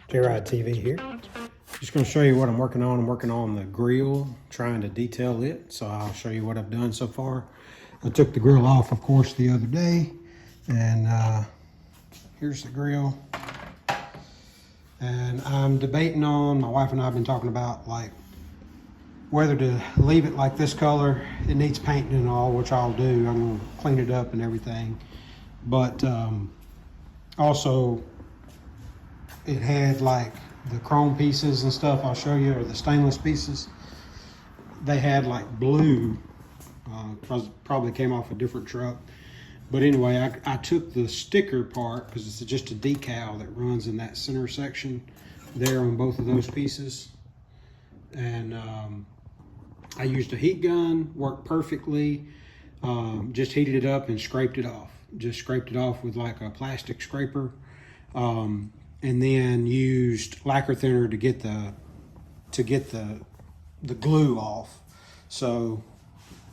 J-RodTV here. Just going to show you what I'm working on. I'm working on the grill, trying to detail it. So I'll show you what I've done so far. I took the grill off, of course, the other day. And here's the grill. And I'm debating on, my wife and I have been talking about like whether to leave it like this color. It needs painting and all, which I'll do. I'm going to clean it up and everything. But also, it had like the chrome pieces and stuff I'll show you, or the stainless pieces. They had like blue, probably came off a different truck. But anyway, I took the sticker part, because it's just a decal that runs in that center section there on both of those pieces. And I used a heat gun, worked perfectly. Just heated it up and scraped it off. Just scraped it off with like a plastic scraper. And then used lacquer thinner to get the glue off. So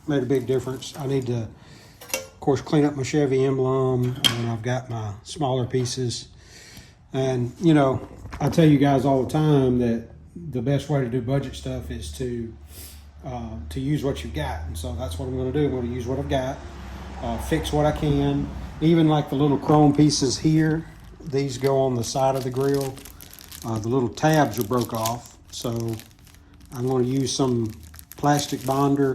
made a big difference. I need to, of course, clean up my Chevy Emblem, and I've got my smaller pieces. And you know, I tell you guys all the time that the best way to do budget stuff is to use what you've got. And so that's what I'm going to do. I'm going to use what I've got, fix what I can. Even like the little chrome pieces here, these go on the side of the grill. The little tabs are broke off, so I'm going to use some plastic bonder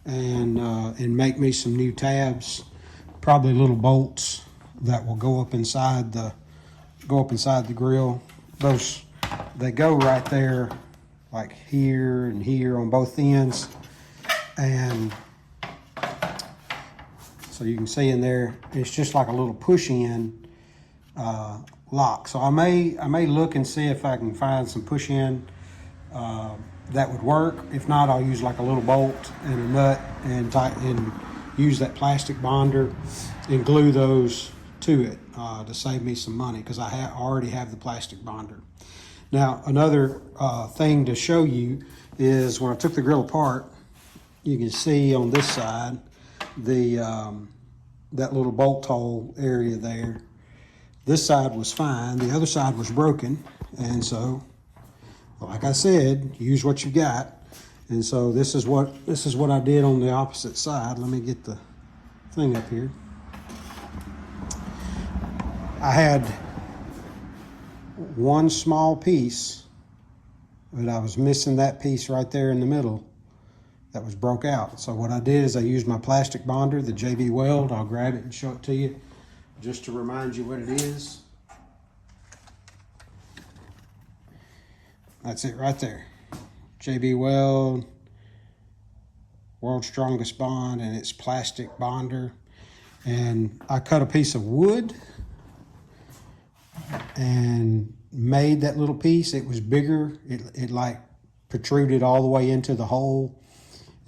and make me some new tabs. Probably little bolts that will go up inside the grill. Those, they go right there, like here and here on both ends, and so you can see in there, it's just like a little push-in lock. So I may look and see if I can find some push-in that would work. If not, I'll use like a little bolt and a nut and use that plastic bonder and glue those to it to save me some money, because I already have the plastic bonder. Now, another thing to show you is when I took the grill apart, you can see on this side the that little bolt hole area there. This side was fine, the other side was broken, and so, like I said, use what you got. And so this is what I did on the opposite side. Let me get the thing up here. I had one small piece, but I was missing that piece right there in the middle that was broke out. So what I did is I used my plastic bonder, the JB Weld. I'll grab it and show it to you just to remind you what it is. That's it right there. JB Weld, World's Strongest Bond, and it's plastic bonder. And I cut a piece of wood and made that little piece. It was bigger. It like protruded all the way into the hole.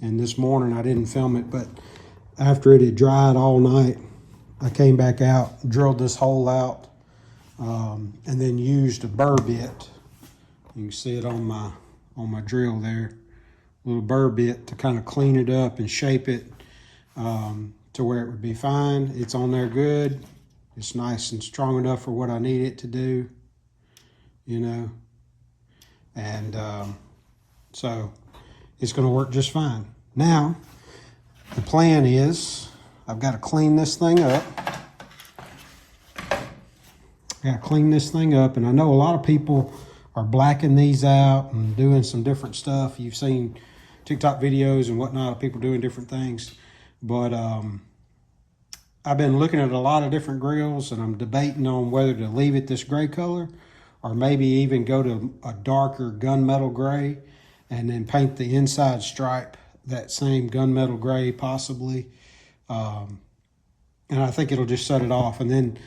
And this morning I didn't film it, but after it had dried all night, I came back out, drilled this hole out, and then used a burr bit. You can see it on my drill there, little burr bit to kind of clean it up and shape it to where it would be fine. It's on there good. It's nice and strong enough for what I need it to do, you know. And so it's going to work just fine. Now, the plan is I've got to clean this thing up. And I know a lot of people are blacking these out and doing some different stuff. You've seen TikTok videos and whatnot of people doing different things. But I've been looking at a lot of different grills, and I'm debating on whether to leave it this gray color or maybe even go to a darker gunmetal gray and then paint the inside stripe that same gunmetal gray possibly. And I think it'll just set it off. And then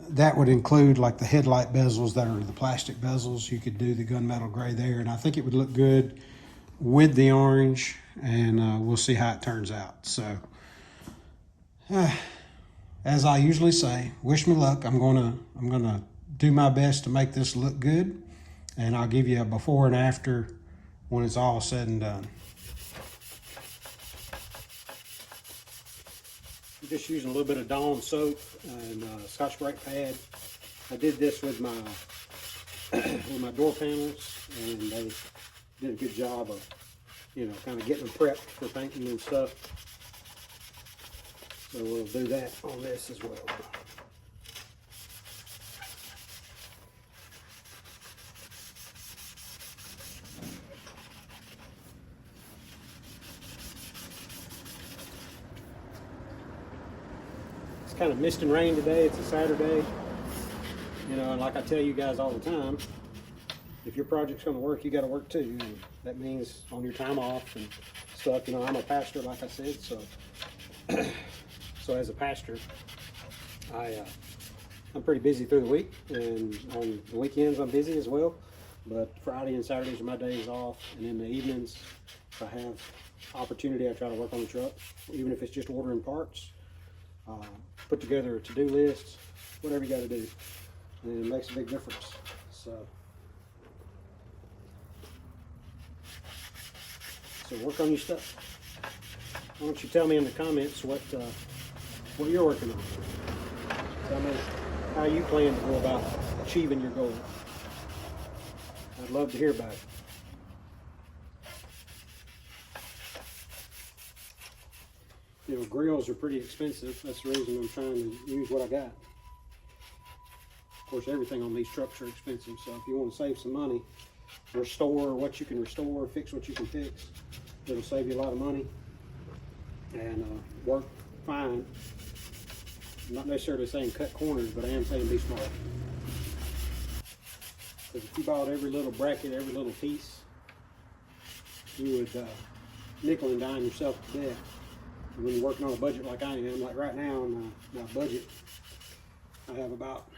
that would include like the headlight bezels that are the plastic bezels. You could do the gunmetal gray there, and I think it would look good with the orange, and we'll see how it turns out. So as I usually say, wish me luck. I'm gonna do my best to make this look good, and I'll give you a before and after when it's all said and done. I'm just using a little bit of Dawn soap and Scotch Brite pad. I did this with my with my door panels, and they did a good job of, you know, kind of getting them prepped for painting and stuff. So we'll do that on this as well. It's kind of mist and rain today. It's a Saturday. You know, and like I tell you guys all the time, if your project's going to work, you got to work too. And that means on your time off and stuff. You know, I'm a pastor, like I said, so so as a pastor, I'm pretty busy through the week, and on the weekends I'm busy as well. But Friday and Saturdays are my days off, and in the evenings, if I have opportunity, I try to work on the truck, even if it's just ordering parts, put together a to-do list, whatever you got to do. And it makes a big difference. So work on your stuff. Why don't you tell me in the comments what you're working on? Tell me how you plan to go about achieving your goal. I'd love to hear about it. You know, grills are pretty expensive. That's the reason I'm trying to use what I got. Of course, everything on these trucks are expensive, so if you want to save some money, restore what you can restore, fix what you can fix. It'll save you a lot of money and work fine. I'm not necessarily saying cut corners, but I am saying be smart. Because if you bought every little bracket, every little piece, you would nickel and dime yourself to death. And when you're working on a budget like I am, like right now on my budget, I have about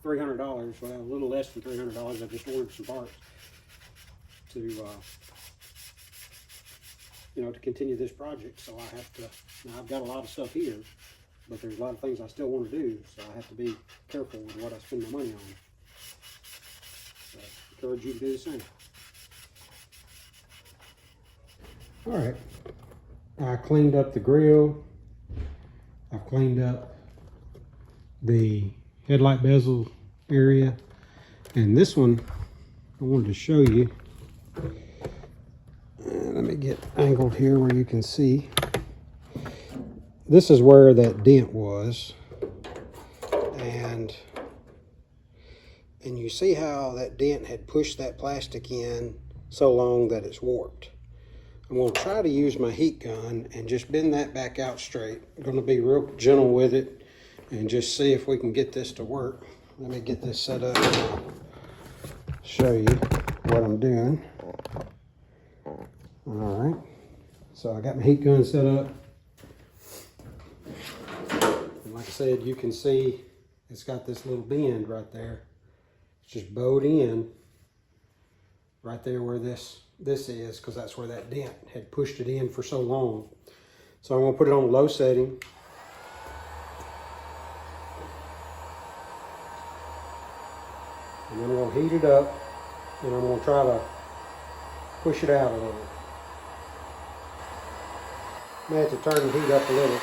$300, well, a little less than $300. I just ordered some parts to, you know, to continue this project. So I have to, now I've got a lot of stuff here, but there's a lot of things I still want to do. So I have to be careful with what I spend my money on. So I encourage you to do the same. All right, I cleaned up the grill. I've cleaned up the headlight bezel area, and this one I wanted to show you. Let me get angled here where you can see. This is where that dent was, and you see how that dent had pushed that plastic in so long that it's warped. I'm going to try to use my heat gun and just bend that back out straight. I'm going to be real gentle with it and just see if we can get this to work. Let me get this set up and I'll show you what I'm doing. All right, so I got my heat gun set up. And like I said, you can see it's got this little bend right there. It's just bowed in right there where this is, because that's where that dent had pushed it in for so long. So I'm going to put it on low setting. And then I'm going to heat it up, and I'm going to try to push it out a little. May have to turn the heat up a little.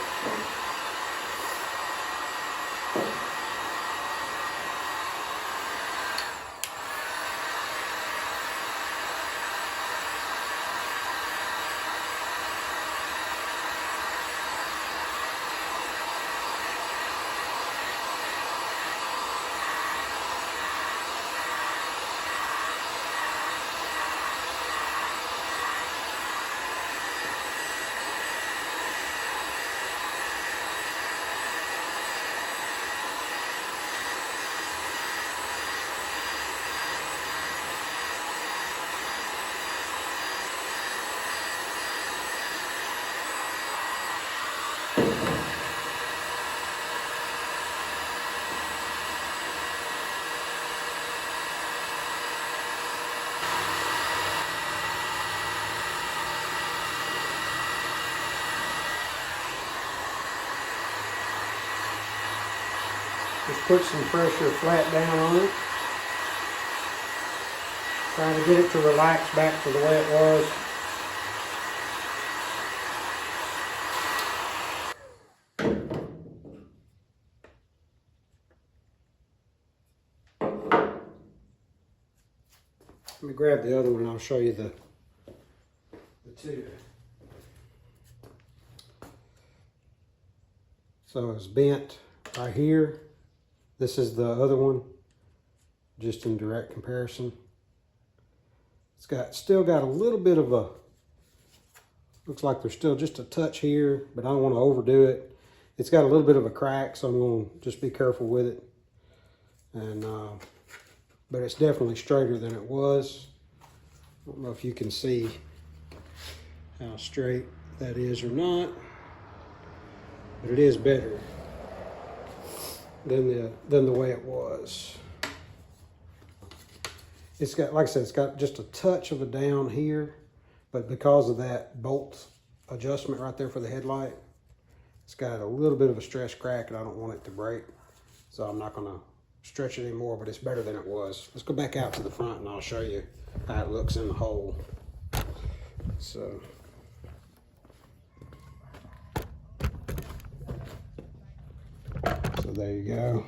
Just put some pressure flat down on it. Trying to get it to relax back to the way it was. Let me grab the other one and I'll show you the two. So it's bent right here. This is the other one, just in direct comparison. It's still got a little bit of a, looks like there's still just a touch here, but I don't want to overdo it. It's got a little bit of a crack, so I'm going to just be careful with it. And but it's definitely straighter than it was. I don't know if you can see how straight that is or not, but it is better than the way it was. It's got, like I said, it's got just a touch of a down here, but because of that bolt adjustment right there for the headlight, it's got a little bit of a stress crack, and I don't want it to break, so I'm not gonna stretch it anymore, but it's better than it was. Let's go back out to the front and I'll show you how it looks in the hole. So there you go.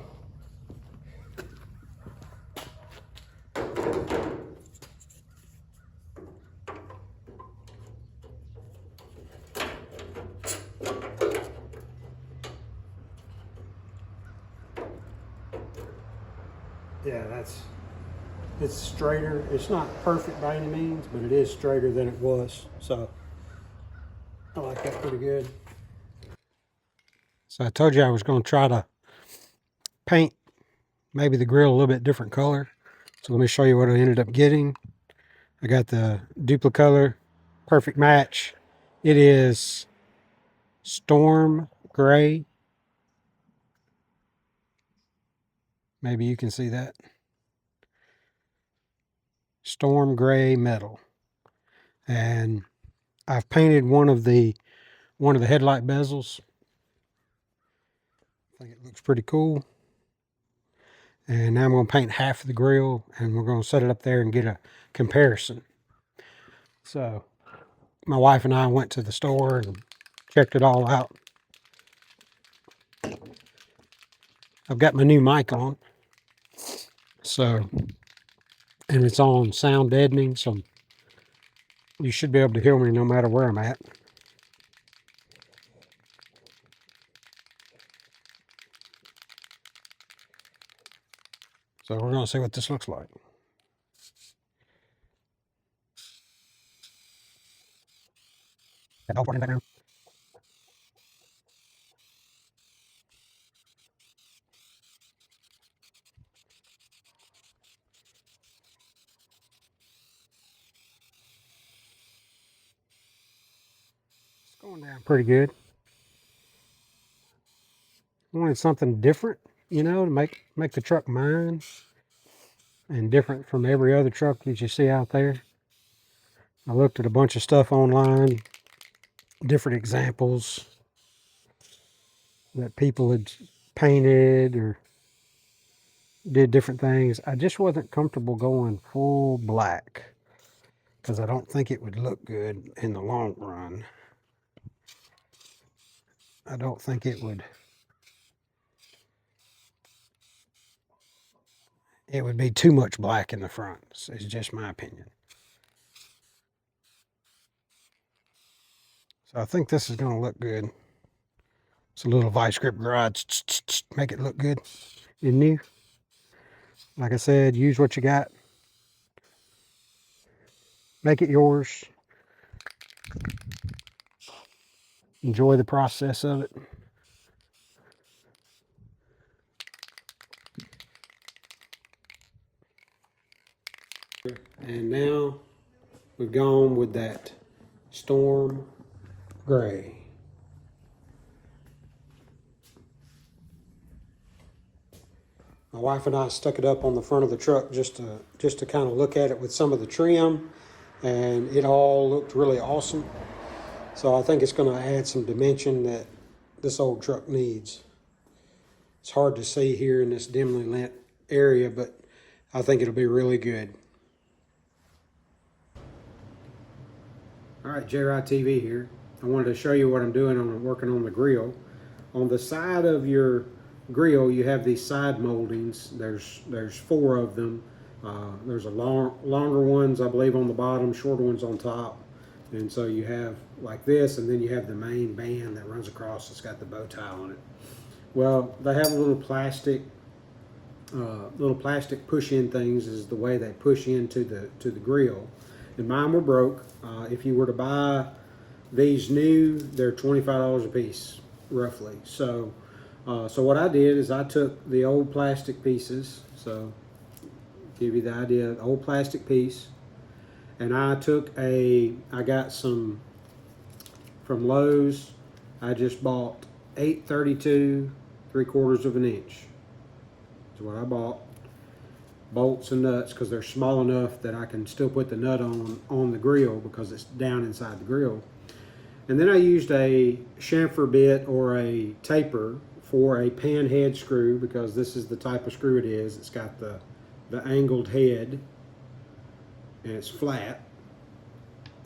Yeah, it's straighter. It's not perfect by any means, but it is straighter than it was. So I like that pretty good. So I told you I was going to try to paint maybe the grill a little bit different color. So let me show you what I ended up getting. I got the Duplicolor Perfect Match. It is Storm Gray. Maybe you can see that. Storm Gray metal. And I've painted one of the headlight bezels. I think it looks pretty cool. And now I'm going to paint half of the grill, and we're going to set it up there and get a comparison. So my wife and I went to the store and checked it all out. I've got my new mic on, so, and it's on sound deadening, so you should be able to hear me no matter where I'm at. So we're going to see what this looks like. It's going down pretty good. I wanted something different, you know, to make the truck mine and different from every other truck that you see out there. I looked at a bunch of stuff online, different examples that people had painted or did different things. I just wasn't comfortable going full black because I don't think it would look good in the long run. I don't think it would be too much black in the front. It's just my opinion. So I think this is going to look good. It's a little vice grip garage. Make it look good and new. Like I said, use what you got. Make it yours. Enjoy the process of it. And now we've gone with that Storm Gray. My wife and I stuck it up on the front of the truck just to kind of look at it with some of the trim, and it all looked really awesome. So I think it's going to add some dimension that this old truck needs. It's hard to see here in this dimly lit area, but I think it'll be really good. All right, J-RodTV here. I wanted to show you what I'm doing on working on the grill. On the side of your grill, you have these side moldings. There's 4 of them, There's a longer ones, I believe, on the bottom, shorter ones on top. And so you have like this, and then you have the main band that runs across. It's got the bow tie on it. Well, they have little plastic push-in things. Is the way they push into the grill. And mine were broke. If you were to buy these new, they're $25 a piece, roughly. So what I did is I took the old plastic pieces. So give you the idea, the old plastic piece, and I got some from Lowe's. I just bought 832 3/4 of an inch. That's what I bought. Bolts and nuts, because they're small enough that I can still put the nut on the grill because it's down inside the grill. And then I used a chamfer bit or a taper for a pan head screw, because this is the type of screw it is. It's got the angled head and it's flat.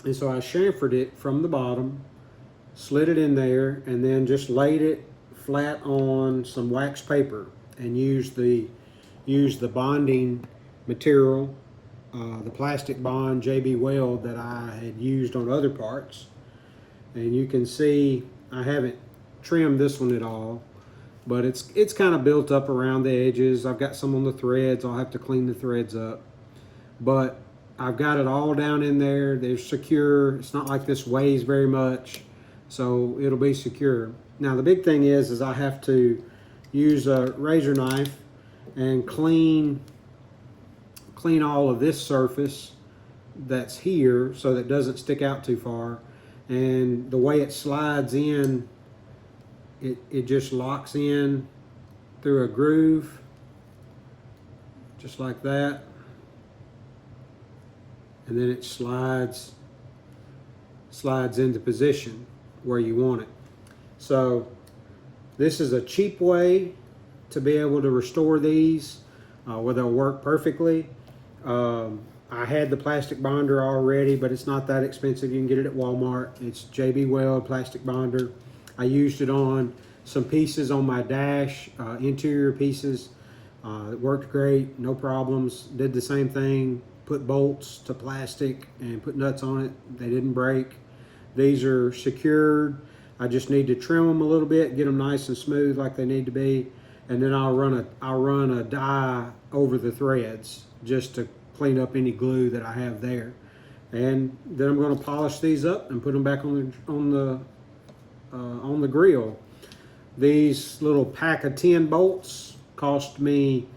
And so I chamfered it from the bottom, slid it in there, and then just laid it flat on some wax paper and used the bonding material, the plastic bond JB Weld that I had used on other parts. And you can see I haven't trimmed this one at all, but it's kind of built up around the edges. I've got some on the threads. I'll have to clean the threads up, but I've got it all down in there. They're secure. It's not like this weighs very much, so it'll be secure. Now the big thing is I have to use a razor knife and clean all of this surface that's here so that it doesn't stick out too far. And the way it slides in, it just locks in through a groove, just like that. And then it slides into position where you want it. So this is a cheap way to be able to restore these where they'll work perfectly. I had the plastic bonder already, but it's not that expensive. You can get it at Walmart. It's JB Weld plastic bonder. I used it on some pieces on my dash, interior pieces. It worked great, no problems. Did the same thing, put bolts to plastic and put nuts on it. They didn't break. These are secured. I just need to trim them a little bit, get them nice and smooth like they need to be. And then I'll run a dye over the threads just to clean up any glue that I have there. And then I'm going to polish these up and put them back on the grill. These little pack of 10 bolts cost me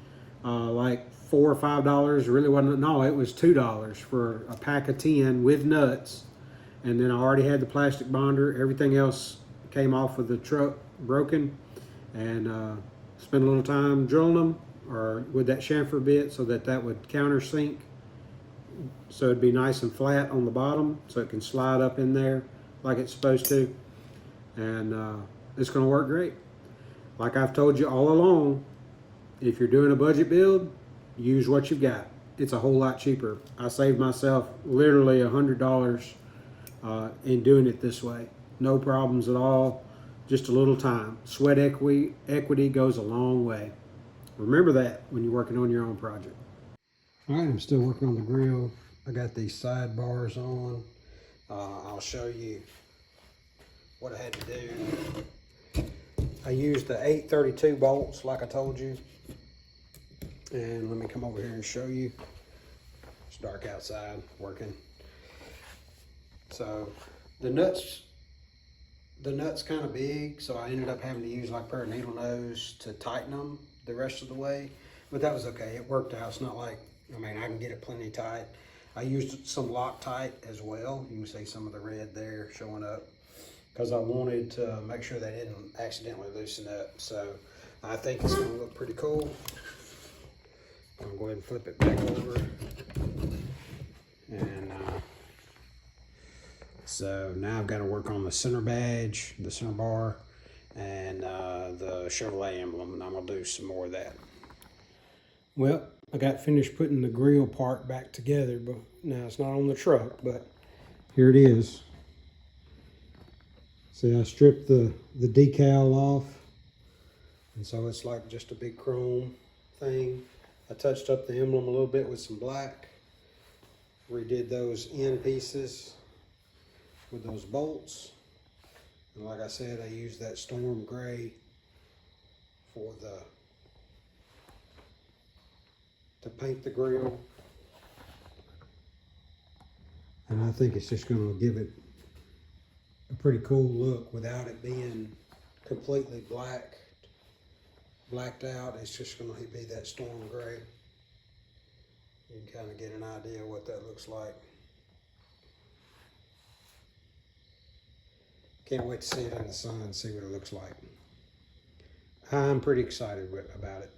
like $4 or $5. It really wasn't. No, it was $2 for a pack of 10 with nuts. And then I already had the plastic bonder. Everything else came off of the truck broken, and spent a little time drilling them or with that chamfer bit so that would countersink, so it'd be nice and flat on the bottom so it can slide up in there like it's supposed to. And it's going to work great. Like I've told you all along, if you're doing a budget build, use what you've got. It's a whole lot cheaper. I saved myself literally $100 in doing it this way. No problems at all, just a little time. Sweat equity goes a long way. Remember that when you're working on your own project. All right, I'm still working on the grill. I got these sidebars on. I'll show you what I had to do. I used the 832 bolts like I told you. And let me come over here and show you. It's dark outside working. So the nuts kind of big, so I ended up having to use like a pair of needle nose to tighten them the rest of the way, but that was okay. It worked out. It's not like, I mean, I can get it plenty tight. I used some Loctite as well. You can see some of the red there showing up because I wanted to make sure they didn't accidentally loosen up. So I think it's going to look pretty cool. I'll go ahead and flip it back over. And so now I've got to work on the center badge, the center bar, and the Chevrolet emblem, and I'm going to do some more of that. Well, I got finished putting the grill part back together, but now it's not on the truck, but here it is. See, I stripped the decal off, and so it's like just a big chrome thing. I touched up the emblem a little bit with some black. Redid those end pieces with those bolts. And like I said, I used that storm gray for to paint the grill. And I think it's just going to give it a pretty cool look without it being completely blacked out. It's just going to be that storm gray. You can kind of get an idea of what that looks like. Can't wait to see it in the sun and see what it looks like. I'm pretty excited about it.